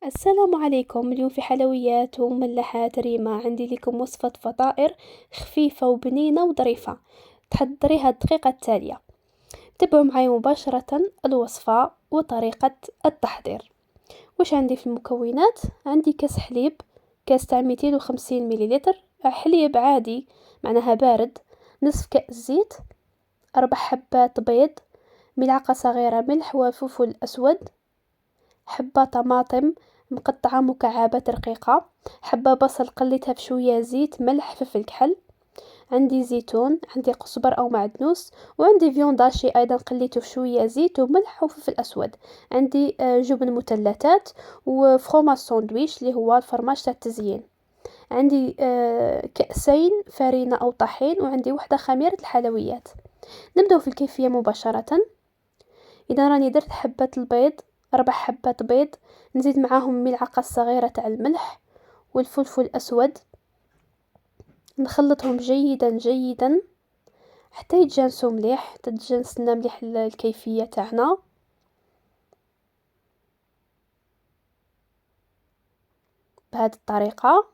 السلام عليكم. اليوم في حلويات ومملحات ريما عندي لكم وصفة فطائر خفيفة وبنينة وظريفة. تحضريها الدقيقة التالية. تابعوا معي مباشرة الوصفة وطريقة التحضير. واش عندي في المكونات؟ عندي كاس حليب، كاس تاع 250 مليلتر حليب عادي معناها بارد، نصف كأس زيت، 4 حبات بيض، ملعقة صغيرة ملح وفلفل أسود، حبة طماطم مقطعة مكعبات رقيقة، حبة بصل قليتها بشوية زيت، ملح، فلفل كحل، عندي زيتون، عندي قزبر أو معدنوس، وعندي فيونداشي أيضا قليته بشوية زيت وملح وفلفل أسود، عندي جبن مثلثات وفرomage ساندويش اللي هو الفرماج تاع التزيين، عندي كأسين فرينة أو طحين، وعندي وحدة خميرة الحلويات. نبدأ في الكيفية مباشرة. إذا راني درت حبة البيض، 4 حبات بيض، نزيد معاهم ملعقة صغيرة تاع الملح والفلفل الأسود، نخلطهم جيدا جيدا حتى يتجانسوا مليح، تتجانس لنا مليح الكيفية تاعنا. بهذه الطريقة.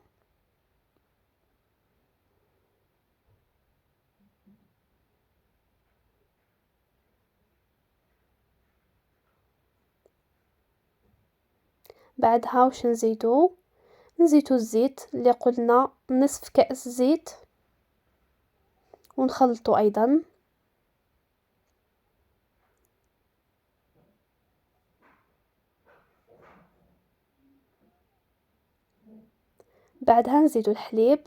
بعدها واش نزيدو الزيت اللي قلنا نصف كأس زيت، ونخلطه أيضا. بعدها نزيدو الحليب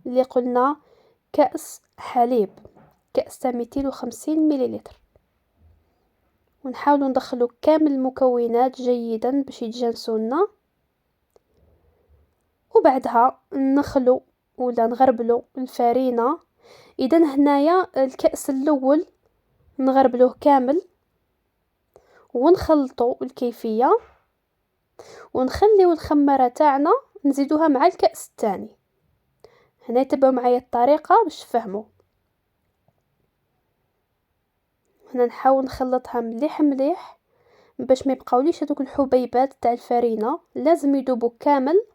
اللي قلنا كأس حليب، كأس تاع 250 مليلتر، ونحاولوا ندخلوا كامل المكونات جيدا باش يتجانسوا لنا. وبعدها نخلو ولا نغربلو الفرينة. اذا هنايا الكأس الاول نغربلوه كامل ونخلطوا الكيفية، ونخليو الخمارة تاعنا نزيدوها مع الكأس الثاني. هنا تبعوا معايا الطريقة باش تفهموا. هنا نحاول نخلطها مليح مليح باش ما يبقاوليش هذوك الحبيبات تاع الفرينة، لازم يذوبوا كامل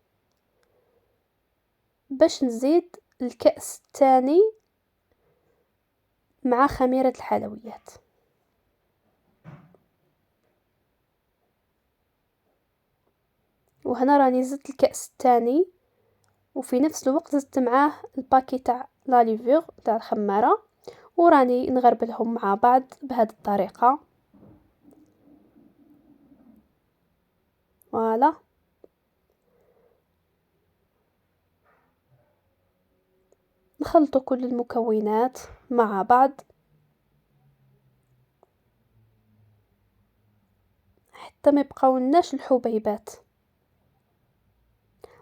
باش نزيد الكأس الثاني مع خميرة الحلويات. وهنا راني زدت الكأس الثاني، وفي نفس الوقت زدت معاه الباكي تاع لاليفور تاع الخمارة، وراني نغربلهم مع بعض بهذه الطريقة. فوالا. نخلطوا كل المكونات مع بعض حتى ما يبقاولناش الحبيبات،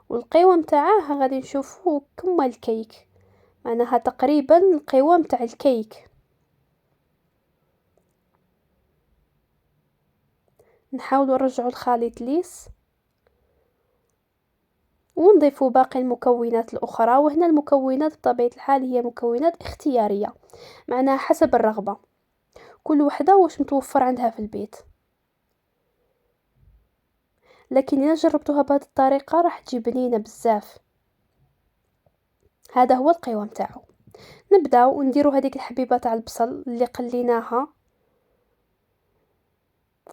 والقوام تاعه غادي نشوفوه كما الكيك، معناها تقريبا القوام تاع الكيك. نحاولوا نرجعوا الخليط ليس، ونضيفوا باقي المكونات الأخرى. وهنا المكونات بطبيعة الحال هي مكونات اختيارية، معناها حسب الرغبة، كل وحدة واش متوفر عندها في البيت. لكن إذا جربتوها بهذه الطريقة راح تجي بنينة بزاف. هذا هو القوام تاعو. نبداو ونديرو هذيك الحبيبة تاع البصل اللي قليناها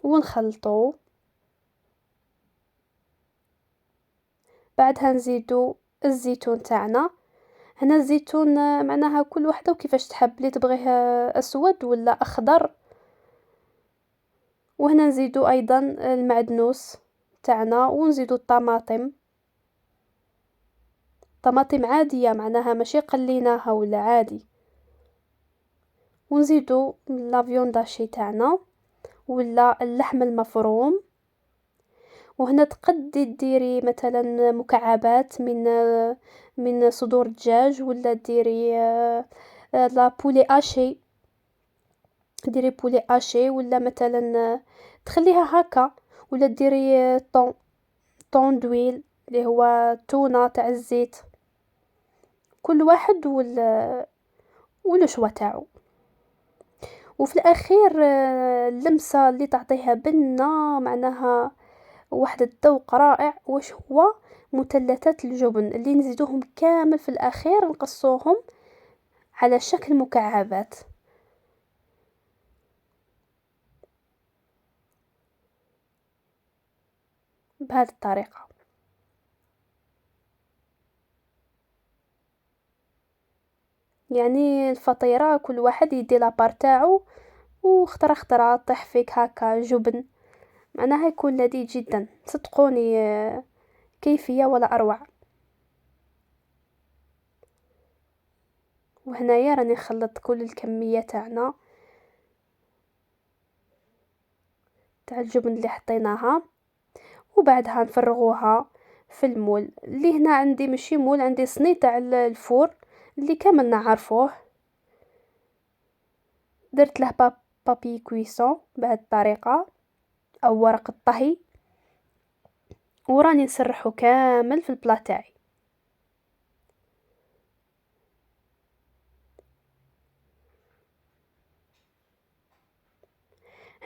ونخلطو. بعدها نزيدو الزيتون تاعنا. هنا الزيتون معناها كل وحده وكيفاش تحب، اللي تبغيه اسود ولا اخضر. وهنا نزيدو ايضا المعدنوس تاعنا، ونزيدو الطماطم، طماطم عاديه معناها ماشي قليناها ولا عادي. ونزيدو لا فيونداشي تاعنا ولا اللحم المفروم. وهنا تقدي ديري مثلا مكعبات من صدور الدجاج، ولا ديري لا بولي اشي، ديري بولي اشي، ولا مثلا تخليها هكا، ولا ديري طون دويل اللي هو تونة تاع الزيت. كل واحد والشوا تاعو. وفي الاخير اللمسه اللي تعطيها بنه معناها واحد الذوق رائع. واش هو؟ مثلثات الجبن اللي نزيدوهم كامل في الاخير، نقصوهم على شكل مكعبات بهذه الطريقة. يعني الفطيرة كل واحد يدي لابار تاعو، وخطرة خطرة طيح فيك هكا جبن، معناها يكون لذيذ جدا صدقوني. كيفية ولا اروع. وهنايا راني نخلط كل الكمية تاعنا تاع الجبن اللي حطيناها، وبعدها نفرغوها في المول. اللي هنا عندي ماشي مول، عندي صني تاع الفور اللي كامل نعرفوه. درت له بابي كويسون بهذه الطريقة او ورق الطهي، وراني نسرحه كامل في البلا تاعي.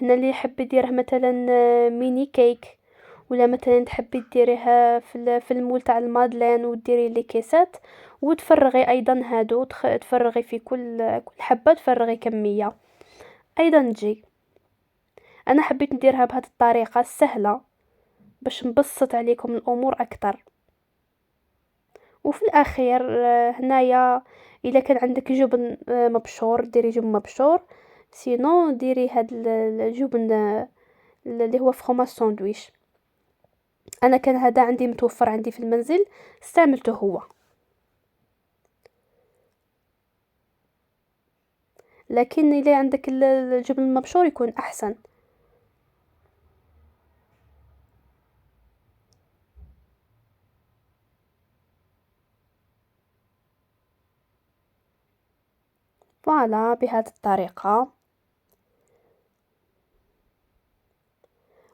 هنا اللي يحب يديره مثلا ميني كيك، ولا مثلا تحبي ديريها في المول تاع المادلين وديري لي كيسات وتفرغي ايضا هادو، تفرغي في كل حبة تفرغي كمية ايضا تجي. انا حبيت نديرها بهذه الطريقة السهلة باش نبسط عليكم الامور اكثر. وفي الاخير هنايا اذا كان عندك جبن مبشور ديري جبن مبشور، سينو ديري هاد الجبن اللي هو فخوماج ساندويش. انا كان هذا عندي متوفر عندي في المنزل، استعملته هو. لكن اذا عندك الجبن المبشور يكون احسن. فوالا بهذه الطريقة،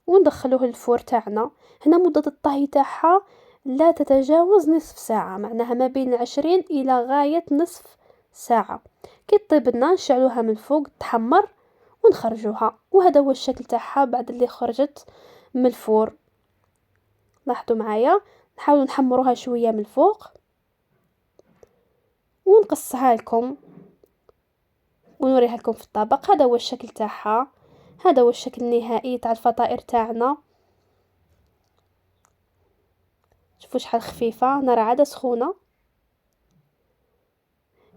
وندخلوه الفور تاعنا. هنا مدة الطهي تاعها لا تتجاوز نصف ساعة، معناها ما بين 20 الى غاية نصف ساعة. كي طيب لنا نشعلوها من فوق تحمر ونخرجوها، وهذا هو الشكل تاعها بعد اللي خرجت من الفور. لاحظوا معايا، نحاول نحمروها شوية من الفوق ونقصها لكم ونوريها لكم في الطبق. هذا هو الشكل تاعها، هذا هو الشكل النهائي تاع الفطائر تاعنا. شوفوا شحال خفيفة، نار عادة سخونة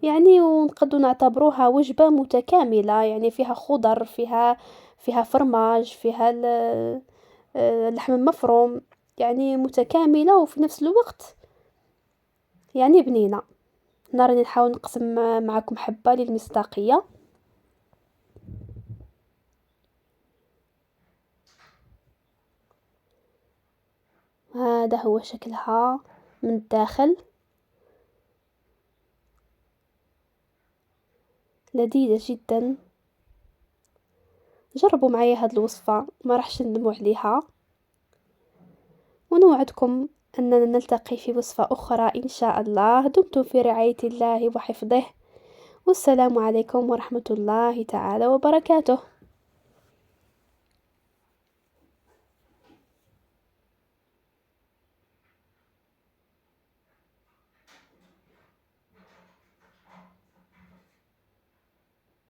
يعني. ونقدو نعتبروها وجبة متكاملة، يعني فيها خضر، فيها فرماج، فيها اللحم المفروم، يعني متكاملة وفي نفس الوقت يعني بنينة. راني نحاول نقسم معكم حبة للمصداقية. هذا هو شكلها من الداخل، لذيذة جدا. جربوا معايا هاد الوصفة، ما راحش ندموا عليها. ونوعدكم أننا نلتقي في وصفة أخرى إن شاء الله. دمتم في رعاية الله وحفظه، والسلام عليكم ورحمة الله تعالى وبركاته.